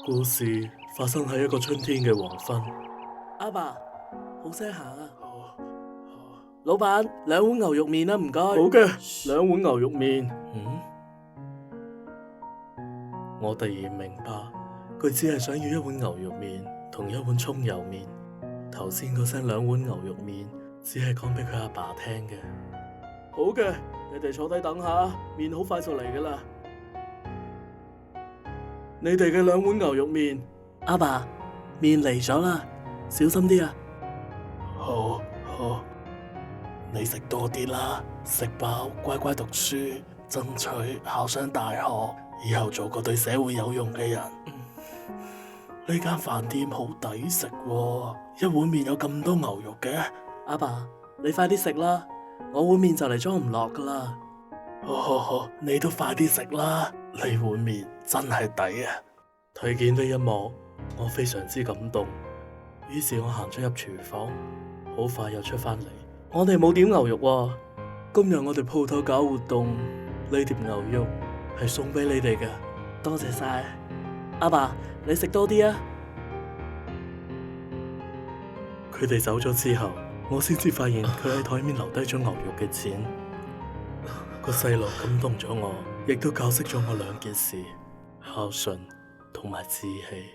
故事發生喺一個春天嘅黃昏。阿爸，好聲行啊！好老闆，2碗牛肉麵啦，唔該。嘅，2碗牛肉麵。我突然明白，佢只係想要1碗牛肉麵同1碗蔥油麵。頭先嗰聲2碗牛肉麵，只係講俾佢阿爸聽嘅。好嘅，你哋坐低等下，麵好快就嚟噶啦。你哋嘅2碗牛肉麵。阿爸，麵嚟咗啦，小心啲啊！好，你食多啲啦，食飽乖乖讀書，爭取考上大學，以後做個對社會有用嘅人。呢間飯店好抵食喎，1碗麵有咁多牛肉嘅。阿爸，你快啲食啦，我碗麵就嚟裝唔落噶啦。好，你都快啲食啦，呢碗麵真係抵啊！睇見呢一幕，我非常之感動，於是我行咗入廚房，好快又出返嚟。我哋冇點牛肉喎，今日我哋鋪頭搞活動，呢碟牛肉係送俾你哋嘅。多謝晒。阿爸，你食多啲啊！佢哋走咗之後，我先至發現佢喺台面留低咗牛肉嘅錢。個細路感動咗我，亦都教識咗我2件事：孝順同埋志氣。